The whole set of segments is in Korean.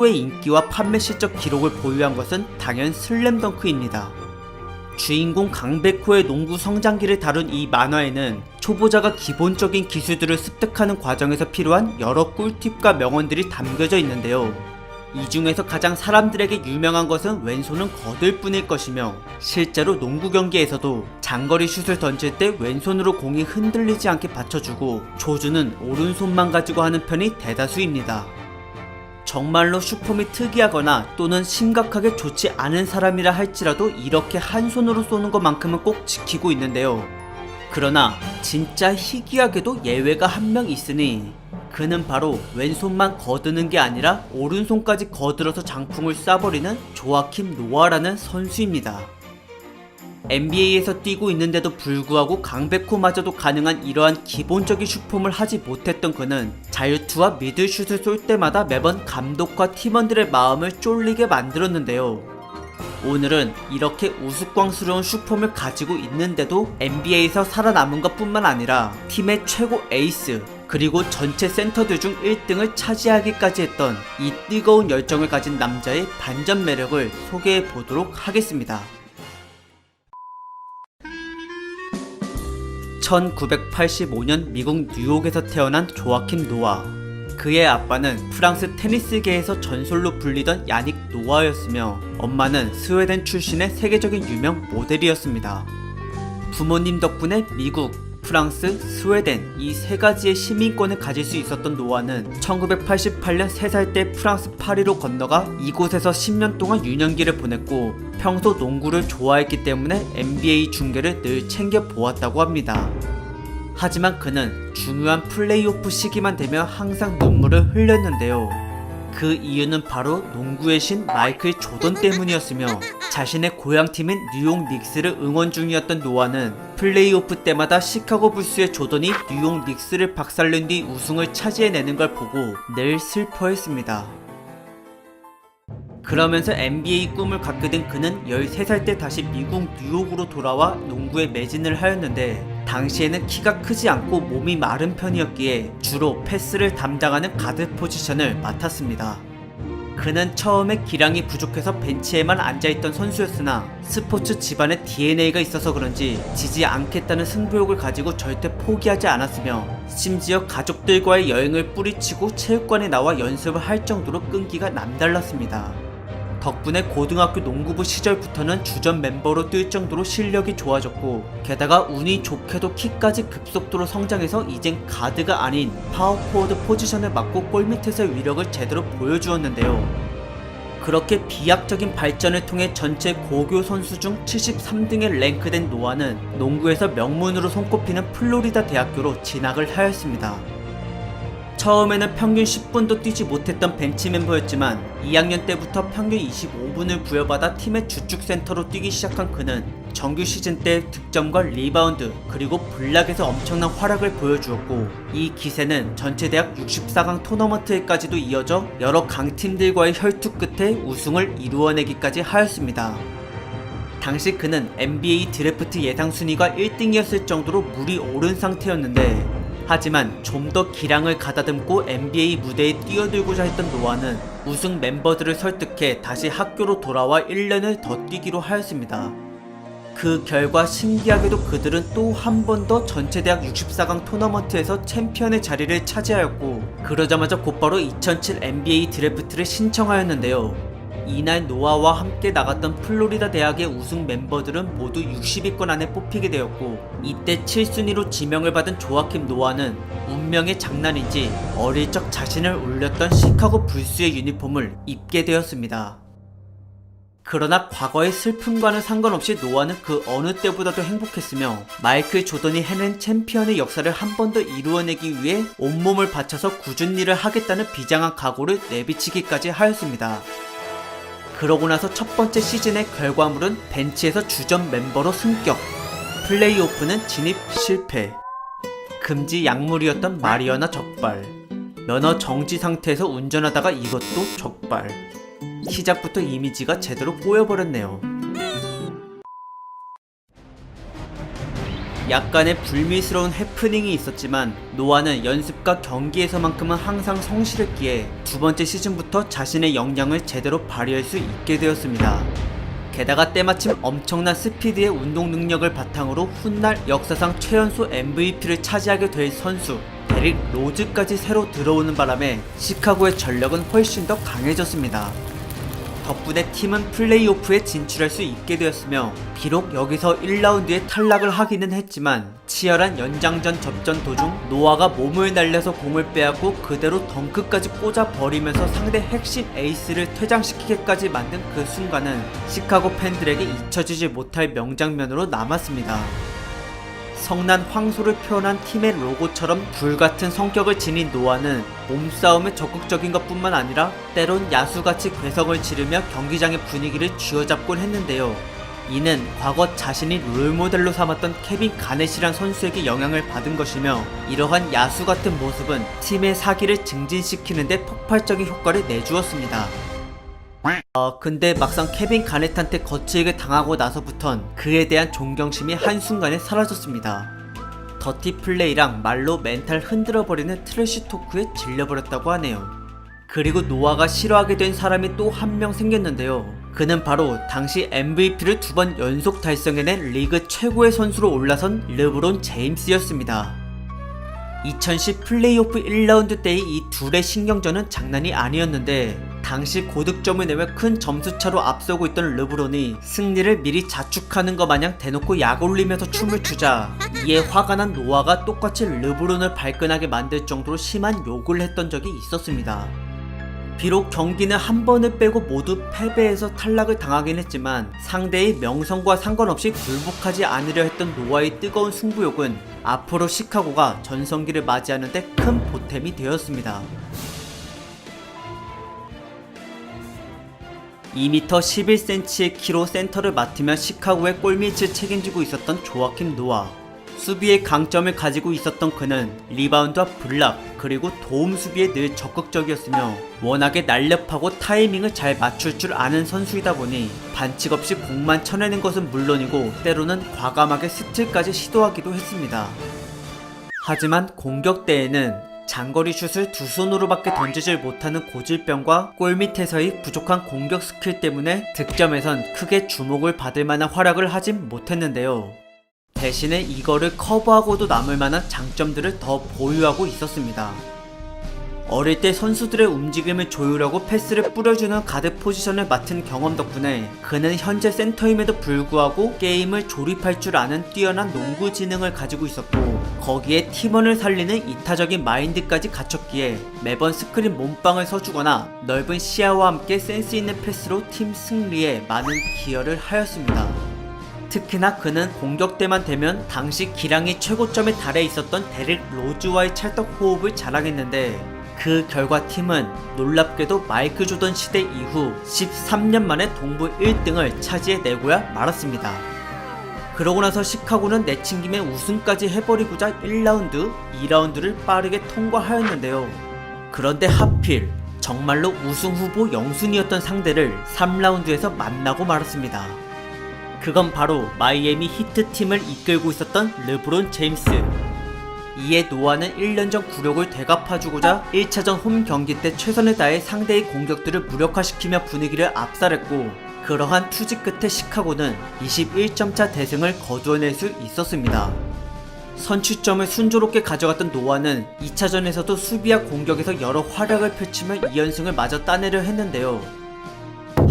최고의 인기와 판매 실적 기록을 보유한 것은 당연 슬램덩크입니다. 주인공 강백호의 농구 성장기를 다룬 이 만화에는 초보자가 기본적인 기술들을 습득하는 과정에서 필요한 여러 꿀팁과 명언들이 담겨져 있는데요. 이 중에서 가장 사람들에게 유명한 것은 왼손은 거들 뿐일 것이며, 실제로 농구 경기에서도 장거리 슛을 던질 때 왼손으로 공이 흔들리지 않게 받쳐주고 조준은 오른손만 가지고 하는 편이 대다수입니다. 정말로 슈폼이 특이하거나 또는 심각하게 좋지 않은 사람이라 할지라도 이렇게 한 손으로 쏘는 것만큼은 꼭 지키고 있는데요. 그러나 진짜 희귀하게도 예외가 한 명 있으니 그는 바로 왼손만 거드는 게 아니라 오른손까지 거들어서 장풍을 쏴버리는 조아킴 노아라는 선수입니다. NBA에서 뛰고 있는데도 불구하고 강백호마저도 가능한 이러한 기본적인 슈폼을 하지 못했던 그는 자유투와 미들슛을 쏠 때마다 매번 감독과 팀원들의 마음을 쫄리게 만들었는데요. 오늘은 이렇게 우스꽝스러운 슈폼을 가지고 있는데도 NBA에서 살아남은 것 뿐만 아니라 팀의 최고 에이스 그리고 전체 센터들 중 1등을 차지하기까지 했던 이 뜨거운 열정을 가진 남자의 반전 매력을 소개해 보도록 하겠습니다. 1985년 미국 뉴욕에서 태어난 조아킴 노아. 그의 아빠는 프랑스 테니스계에서 전설로 불리던 야닉 노아였으며 엄마는 스웨덴 출신의 세계적인 유명 모델이었습니다. 부모님 덕분에 미국, 프랑스, 스웨덴 이 세 가지의 시민권을 가질 수 있었던 노아는 1988년 3살 때 프랑스 파리로 건너가 이곳에서 10년 동안 유년기를 보냈고, 평소 농구를 좋아했기 때문에 NBA 중계를 늘 챙겨 보았다고 합니다. 하지만 그는 중요한 플레이오프 시기만 되면 항상 눈물을 흘렸는데요. 그 이유는 바로 농구의 신 마이클 조던 때문이었으며, 자신의 고향팀인 뉴욕 닉스를 응원 중이었던 노아는 플레이오프 때마다 시카고 불스의 조던이 뉴욕 닉스를 박살낸 뒤 우승을 차지해내는 걸 보고 늘 슬퍼했습니다. 그러면서 NBA 꿈을 갖게 된 그는 13살 때 다시 미국 뉴욕으로 돌아와 농구에 매진을 하였는데, 당시에는 키가 크지 않고 몸이 마른 편이었기에 주로 패스를 담당하는 가드 포지션을 맡았습니다. 그는 처음에 기량이 부족해서 벤치에만 앉아있던 선수였으나 스포츠 집안의 DNA가 있어서 그런지 지지 않겠다는 승부욕을 가지고 절대 포기하지 않았으며, 심지어 가족들과의 여행을 뿌리치고 체육관에 나와 연습을 할 정도로 끈기가 남달랐습니다. 덕분에 고등학교 농구부 시절부터는 주전 멤버로 뛸 정도로 실력이 좋아졌고, 게다가 운이 좋게도 키까지 급속도로 성장해서 이젠 가드가 아닌 파워포워드 포지션을 맡고 골밑에서의 위력을 제대로 보여주었는데요. 그렇게 비약적인 발전을 통해 전체 고교 선수 중 73등에 랭크된 노아는 농구에서 명문으로 손꼽히는 플로리다 대학교로 진학을 하였습니다. 처음에는 평균 10분도 뛰지 못했던 벤치 멤버였지만 2학년 때부터 평균 25분을 부여받아 팀의 주축 센터로 뛰기 시작한 그는 정규 시즌 때 득점과 리바운드 그리고 블락에서 엄청난 활약을 보여주었고, 이 기세는 전체대학 64강 토너먼트에까지도 이어져 여러 강팀들과의 혈투 끝에 우승을 이루어내기까지 하였습니다. 당시 그는 NBA 드래프트 예상 순위가 1등이었을 정도로 물이 오른 상태였는데, 하지만 좀 더 기량을 가다듬고 NBA 무대에 뛰어들고자 했던 노아는 우승 멤버들을 설득해 다시 학교로 돌아와 1년을 더 뛰기로 하였습니다. 그 결과 신기하게도 그들은 또 한 번 더 전체대학 64강 토너먼트에서 챔피언의 자리를 차지하였고, 그러자마자 곧바로 2007 NBA 드래프트를 신청하였는데요. 이날 노아와 함께 나갔던 플로리다 대학의 우승 멤버들은 모두 60위권 안에 뽑히게 되었고, 이때 7순위로 지명을 받은 조아킴 노아는 운명의 장난인지 어릴 적 자신을 울렸던 시카고 불스의 유니폼을 입게 되었습니다. 그러나 과거의 슬픔과는 상관없이 노아는 그 어느 때보다도 행복했으며, 마이클 조던이 해낸 챔피언의 역사를 한 번 더 이루어내기 위해 온몸을 바쳐서 꾸준히 일을 하겠다는 비장한 각오를 내비치기까지 하였습니다. 그러고 나서 첫 번째 시즌의 결과물은 벤치에서 주전 멤버로 승격, 플레이오프는 진입 실패, 금지 약물이었던 마리화나 적발, 면허 정지 상태에서 운전하다가 이것도 적발. 시작부터 이미지가 제대로 꼬여버렸네요. 약간의 불미스러운 해프닝이 있었지만 노아는 연습과 경기에서만큼은 항상 성실했기에 두 번째 시즌부터 자신의 역량을 제대로 발휘할 수 있게 되었습니다. 게다가 때마침 엄청난 스피드의 운동 능력을 바탕으로 훗날 역사상 최연소 MVP를 차지하게 될 선수 데릭 로즈까지 새로 들어오는 바람에 시카고의 전력은 훨씬 더 강해졌습니다. 덕분에 팀은 플레이오프에 진출할 수 있게 되었으며 비록 여기서 1라운드에 탈락을 하기는 했지만 치열한 연장전 접전 도중 노아가 몸을 날려서 공을 빼앗고 그대로 덩크까지 꽂아버리면서 상대 핵심 에이스를 퇴장시키게까지 만든 그 순간은 시카고 팬들에게 잊혀지지 못할 명장면으로 남았습니다. 성난 황소를 표현한 팀의 로고처럼 불같은 성격을 지닌 노아는 몸싸움에 적극적인 것뿐만 아니라 때론 야수같이 괴성을 지르며 경기장의 분위기를 쥐어잡곤 했는데요. 이는 과거 자신이 롤모델로 삼았던 케빈 가넷이란 선수에게 영향을 받은 것이며 이러한 야수 같은 모습은 팀의 사기를 증진시키는데 폭발적인 효과를 내주었습니다. 근데 막상 케빈 가넷한테 거칠게 당하고 나서부턴 그에 대한 존경심이 한순간에 사라졌습니다. 더티 플레이랑 말로 멘탈 흔들어버리는 트래시 토크에 질려버렸다고 하네요. 그리고 노아가 싫어하게 된 사람이 또 한 명 생겼는데요. 그는 바로 당시 MVP를 2번 연속 달성해낸 리그 최고의 선수로 올라선 르브론 제임스였습니다. 2010 플레이오프 1라운드 때의 이 둘의 신경전은 장난이 아니었는데 당시 고득점을 내며 큰 점수차로 앞서고 있던 르브론이 승리를 미리 자축하는 것 마냥 대놓고 약 올리면서 춤을 추자 이에 화가 난 노아가 똑같이 르브론을 발끈하게 만들 정도로 심한 욕을 했던 적이 있었습니다. 비록 경기는 한 번을 빼고 모두 패배해서 탈락을 당하긴 했지만 상대의 명성과 상관없이 굴복하지 않으려 했던 노아의 뜨거운 승부욕은 앞으로 시카고가 전성기를 맞이하는 데 큰 보탬이 되었습니다. 2m 11cm의 키로 센터를 맡으며 시카고의 골밑을 책임지고 있었던 조아킴 노아. 수비의 강점을 가지고 있었던 그는 리바운드와 블락 그리고 도움 수비에 늘 적극적이었으며 워낙에 날렵하고 타이밍을 잘 맞출 줄 아는 선수이다 보니 반칙 없이 공만 쳐내는 것은 물론이고 때로는 과감하게 스틸까지 시도하기도 했습니다. 하지만 공격대에는 장거리 슛을 두 손으로밖에 던지질 못하는 고질병과 골밑에서의 부족한 공격 스킬 때문에 득점에선 크게 주목을 받을 만한 활약을 하진 못했는데요. 대신에 이거를 커버하고도 남을 만한 장점들을 더 보유하고 있었습니다. 어릴 때 선수들의 움직임을 조율하고 패스를 뿌려주는 가드 포지션을 맡은 경험 덕분에 그는 현재 센터임에도 불구하고 게임을 조립할 줄 아는 뛰어난 농구 지능을 가지고 있었고 거기에 팀원을 살리는 이타적인 마인드까지 갖췄기에 매번 스크린 몸빵을 서주거나 넓은 시야와 함께 센스 있는 패스로 팀 승리에 많은 기여를 하였습니다. 특히나 그는 공격 때만 되면 당시 기량이 최고점에 달해 있었던 데릭 로즈와의 찰떡 호흡을 자랑했는데 그 결과 팀은 놀랍게도 마이클 조던 시대 이후 13년 만에 동부 1등을 차지해내고야 말았습니다. 그러고 나서 시카고는 내친 김에 우승까지 해버리고자 1라운드, 2라운드를 빠르게 통과하였는데요. 그런데 하필 정말로 우승 후보 영순이었던 상대를 3라운드에서 만나고 말았습니다. 그건 바로 마이애미 히트 팀을 이끌고 있었던 르브론 제임스. 이에 노아는 1년 전 굴욕을 되갚아주고자 1차전 홈 경기 때 최선을 다해 상대의 공격들을 무력화시키며 분위기를 압살했고 그러한 투지 끝에 시카고는 21점차 대승을 거두어낼 수 있었습니다. 선취점을 순조롭게 가져갔던 노아는 2차전에서도 수비와 공격에서 여러 활약을 펼치며 2연승을 마저 따내려 했는데요.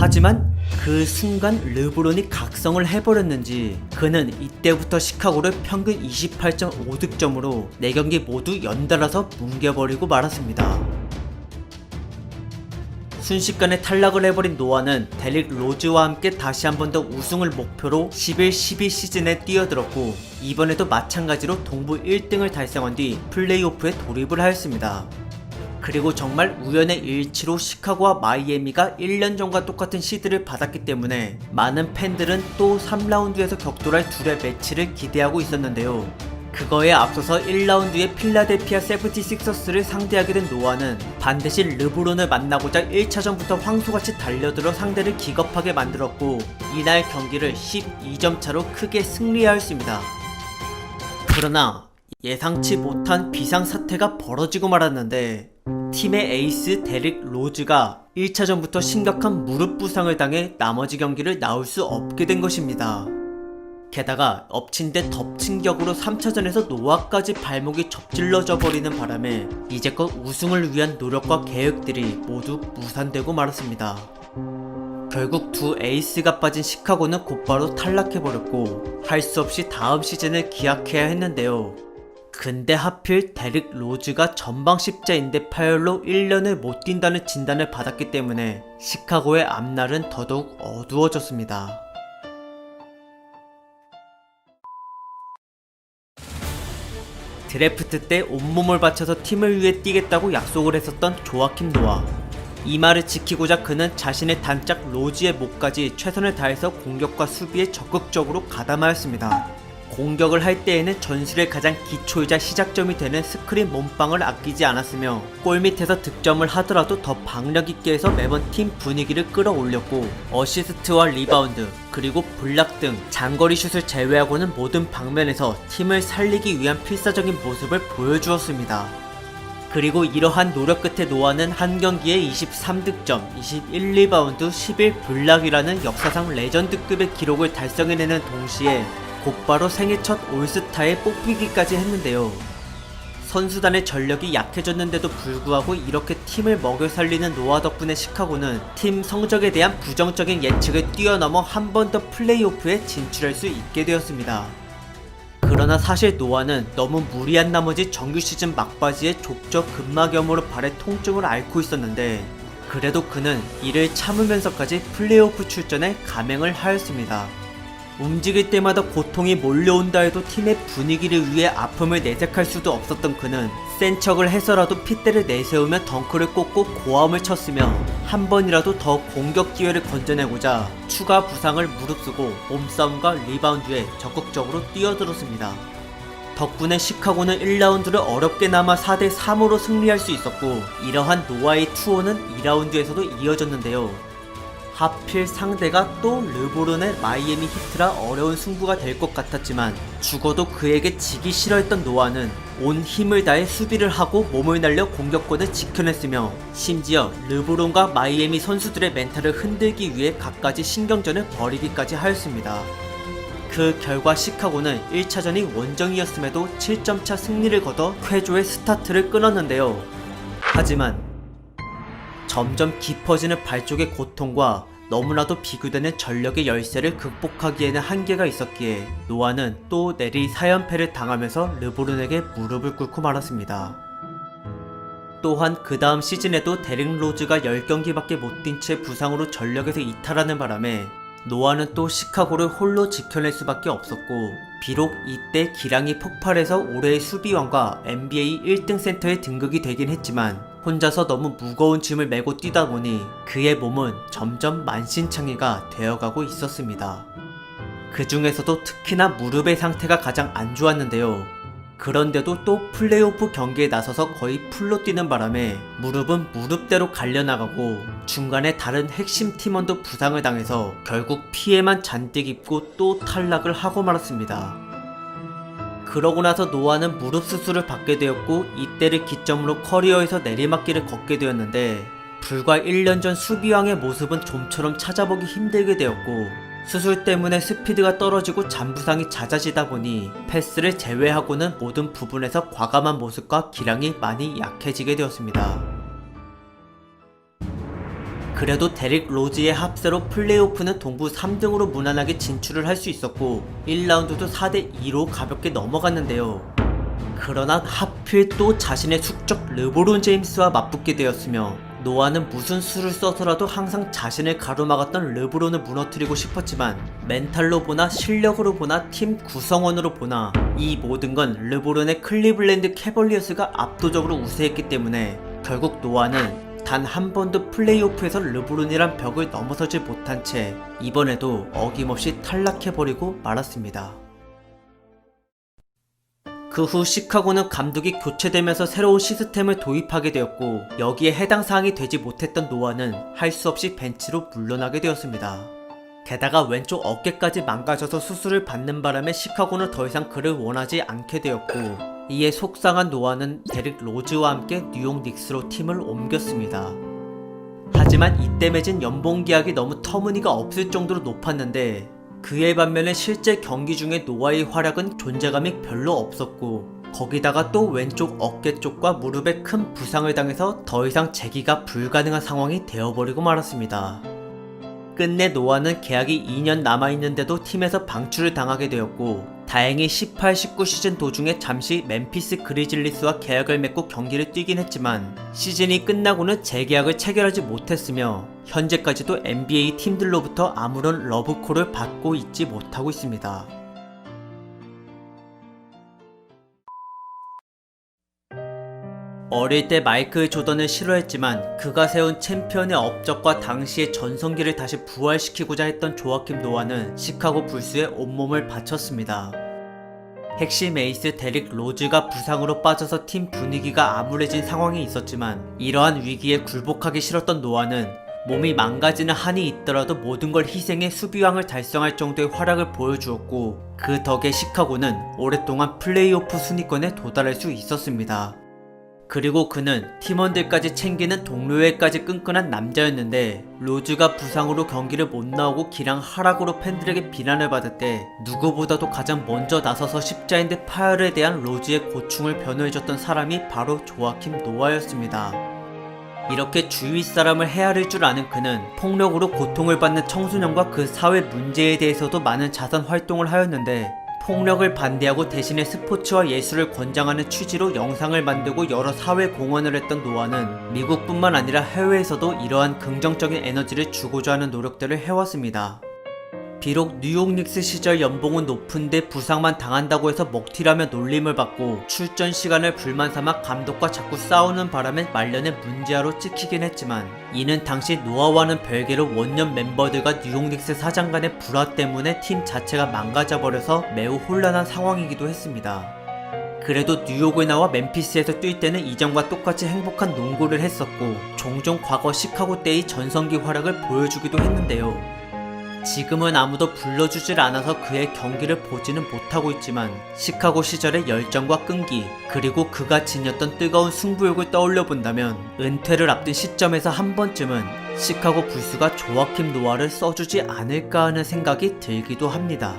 하지만 그 순간 르브론이 각성을 해버렸는지 그는 이때부터 시카고를 평균 28.5득점으로 4경기 모두 연달아서 뭉개버리고 말았습니다. 순식간에 탈락을 해버린 노아는 데릭 로즈와 함께 다시 한 번 더 우승을 목표로 11-12 시즌에 뛰어들었고 이번에도 마찬가지로 동부 1등을 달성한 뒤 플레이오프에 돌입을 하였습니다. 그리고 정말 우연의 일치로 시카고와 마이애미가 1년 전과 똑같은 시드를 받았기 때문에 많은 팬들은 또 3라운드에서 격돌할 둘의 매치를 기대하고 있었는데요. 그거에 앞서서 1라운드에 필라델피아 76서스를 상대하게 된 노아는 반드시 르브론을 만나고자 1차전부터 황소같이 달려들어 상대를 기겁하게 만들었고 이날 경기를 12점 차로 크게 승리하였습니다. 그러나 예상치 못한 비상사태가 벌어지고 말았는데 팀의 에이스 데릭 로즈가 1차전부터 심각한 무릎 부상을 당해 나머지 경기를 나올 수 없게 된 것입니다. 게다가 엎친 데 덮친 격으로 3차전에서 노아까지 발목이 접질러져 버리는 바람에 이제껏 우승을 위한 노력과 계획들이 모두 무산되고 말았습니다. 결국 두 에이스가 빠진 시카고는 곧바로 탈락해버렸고 할 수 없이 다음 시즌을 기약해야 했는데요. 근데 하필 데릭 로즈가 전방 십자인대 파열로 1년을 못 뛴다는 진단을 받았기 때문에 시카고의 앞날은 더더욱 어두워졌습니다. 드래프트 때 온몸을 바쳐서 팀을 위해 뛰겠다고 약속을 했었던 조아킴 노아. 이 말을 지키고자 그는 자신의 단짝 로즈의 목까지 최선을 다해서 공격과 수비에 적극적으로 가담하였습니다. 공격을 할 때에는 전술의 가장 기초이자 시작점이 되는 스크린 몸빵을 아끼지 않았으며 골 밑에서 득점을 하더라도 더 박력 있게 해서 매번 팀 분위기를 끌어올렸고 어시스트와 리바운드 그리고 블락 등 장거리 슛을 제외하고는 모든 방면에서 팀을 살리기 위한 필사적인 모습을 보여주었습니다. 그리고 이러한 노력 끝에 노아는 한 경기에 23득점, 21리바운드, 11블락이라는 역사상 레전드급의 기록을 달성해내는 동시에 곧바로 생애 첫 올스타에 뽑히기까지 했는데요. 선수단의 전력이 약해졌는데도 불구하고 이렇게 팀을 먹여 살리는 노아 덕분에 시카고는 팀 성적에 대한 부정적인 예측을 뛰어넘어 한 번 더 플레이오프에 진출할 수 있게 되었습니다. 그러나 사실 노아는 너무 무리한 나머지 정규 시즌 막바지에 족저 근막염으로 발에 통증을 앓고 있었는데 그래도 그는 이를 참으면서까지 플레이오프 출전에 감행을 하였습니다. 움직일 때마다 고통이 몰려온다 해도 팀의 분위기를 위해 아픔을 내색할 수도 없었던 그는 센 척을 해서라도 핏대를 내세우며 덩크를 꽂고 고함을 쳤으며 한 번이라도 더 공격 기회를 건져내고자 추가 부상을 무릅쓰고 몸싸움과 리바운드에 적극적으로 뛰어들었습니다. 덕분에 시카고는 1라운드를 어렵게나마 4대3으로 승리할 수 있었고 이러한 노아의 투혼은 2라운드에서도 이어졌는데요. 하필 상대가 또 르브론의 마이애미 히트라 어려운 승부가 될 것 같았지만 죽어도 그에게 지기 싫어했던 노아는 온 힘을 다해 수비를 하고 몸을 날려 공격권을 지켜냈으며 심지어 르브론과 마이애미 선수들의 멘탈을 흔들기 위해 갖가지 신경전을 벌이기까지 하였습니다. 그 결과 시카고는 1차전이 원정이었음에도 7점차 승리를 거둬 쾌조의 스타트를 끊었는데요. 하지만 점점 깊어지는 발쪽의 고통과 너무나도 비교되는 전력의 열세를 극복하기에는 한계가 있었기에 노아는 또 내리 4연패를 당하면서 르브론에게 무릎을 꿇고 말았습니다. 또한 그 다음 시즌에도 데릭 로즈가 10경기밖에 못 뛴 채 부상으로 전력에서 이탈하는 바람에 노아는 또 시카고를 홀로 지켜낼 수밖에 없었고 비록 이때 기량이 폭발해서 올해의 수비왕과 NBA 1등 센터에 등극이 되긴 했지만 혼자서 너무 무거운 짐을 메고 뛰다 보니 그의 몸은 점점 만신창이가 되어가고 있었습니다. 그 중에서도 특히나 무릎의 상태가 가장 안 좋았는데요. 그런데도 또 플레이오프 경기에 나서서 거의 풀로 뛰는 바람에 무릎은 무릎대로 갈려나가고 중간에 다른 핵심 팀원도 부상을 당해서 결국 피해만 잔뜩 입고 또 탈락을 하고 말았습니다. 그러고 나서 노아는 무릎 수술을 받게 되었고 이때를 기점으로 커리어에서 내리막길을 걷게 되었는데 불과 1년 전 수비왕의 모습은 좀처럼 찾아보기 힘들게 되었고 수술 때문에 스피드가 떨어지고 잔부상이 잦아지다 보니 패스를 제외하고는 모든 부분에서 과감한 모습과 기량이 많이 약해지게 되었습니다. 그래도 데릭 로즈의 합세로 플레이오프는 동부 3등으로 무난하게 진출을 할 수 있었고 1라운드도 4대2로 가볍게 넘어갔는데요. 그러나 하필 또 자신의 숙적 르브론 제임스와 맞붙게 되었으며 노아는 무슨 수를 써서라도 항상 자신을 가로막았던 르브론을 무너뜨리고 싶었지만 멘탈로 보나 실력으로 보나 팀 구성원으로 보나 이 모든 건 르브론의 클리블랜드 캐벌리어스가 압도적으로 우세했기 때문에 결국 노아는 단 한 번도 플레이오프에서 르브론이란 벽을 넘어서지 못한 채 이번에도 어김없이 탈락해버리고 말았습니다. 그 후 시카고는 감독이 교체되면서 새로운 시스템을 도입하게 되었고 여기에 해당 사항이 되지 못했던 노아는 할 수 없이 벤치로 물러나게 되었습니다. 게다가 왼쪽 어깨까지 망가져서 수술을 받는 바람에 시카고는 더 이상 그를 원하지 않게 되었고, 이에 속상한 노아는 데릭 로즈와 함께 뉴욕 닉스로 팀을 옮겼습니다. 하지만 이때 맺은 연봉 계약이 너무 터무니가 없을 정도로 높았는데, 그에 반면에 실제 경기 중에 노아의 활약은 존재감이 별로 없었고, 거기다가 또 왼쪽 어깨 쪽과 무릎에 큰 부상을 당해서 더 이상 재기가 불가능한 상황이 되어버리고 말았습니다. 끝내 노아는 계약이 2년 남아있는데도 팀에서 방출을 당하게 되었고, 다행히 18-19 시즌 도중에 잠시 멤피스 그리즐리스와 계약을 맺고 경기를 뛰긴 했지만 시즌이 끝나고는 재계약을 체결하지 못했으며 현재까지도 NBA 팀들로부터 아무런 러브콜을 받고 있지 못하고 있습니다. 어릴 때 마이클 조던을 싫어했지만 그가 세운 챔피언의 업적과 당시의 전성기를 다시 부활시키고자 했던 조아킴 노아는 시카고 불스에 온몸을 바쳤습니다. 핵심 에이스 데릭 로즈가 부상으로 빠져서 팀 분위기가 암울해진 상황이 있었지만 이러한 위기에 굴복하기 싫었던 노아는 몸이 망가지는 한이 있더라도 모든 걸 희생해 수비왕을 달성할 정도의 활약을 보여주었고, 그 덕에 시카고는 오랫동안 플레이오프 순위권에 도달할 수 있었습니다. 그리고 그는 팀원들까지 챙기는 동료애까지 끈끈한 남자였는데, 로즈가 부상으로 경기를 못 나오고 기량 하락으로 팬들에게 비난을 받을 때 누구보다도 가장 먼저 나서서 십자인대 파열에 대한 로즈의 고충을 변호해줬던 사람이 바로 조아킴 노아였습니다. 이렇게 주위 사람을 헤아릴 줄 아는 그는 폭력으로 고통을 받는 청소년과 그 사회 문제에 대해서도 많은 자선 활동을 하였는데, 폭력을 반대하고 대신에 스포츠와 예술을 권장하는 취지로 영상을 만들고 여러 사회 공헌을 했던 노아는 미국뿐만 아니라 해외에서도 이러한 긍정적인 에너지를 주고자 하는 노력들을 해왔습니다. 비록 뉴욕 닉스 시절 연봉은 높은데 부상만 당한다고 해서 먹튀라며 놀림을 받고 출전 시간을 불만 삼아 감독과 자꾸 싸우는 바람에 말년에 문제아로 찍히긴 했지만, 이는 당시 노아와는 별개로 원년 멤버들과 뉴욕 닉스 사장 간의 불화 때문에 팀 자체가 망가져버려서 매우 혼란한 상황이기도 했습니다. 그래도 뉴욕을 나와 멤피스에서 뛸 때는 이전과 똑같이 행복한 농구를 했었고, 종종 과거 시카고 때의 전성기 활약을 보여주기도 했는데요. 지금은 아무도 불러주질 않아서 그의 경기를 보지는 못하고 있지만, 시카고 시절의 열정과 끈기, 그리고 그가 지녔던 뜨거운 승부욕을 떠올려 본다면 은퇴를 앞둔 시점에서 한 번쯤은 시카고 불스가 조아킴 노아를 써주지 않을까 하는 생각이 들기도 합니다.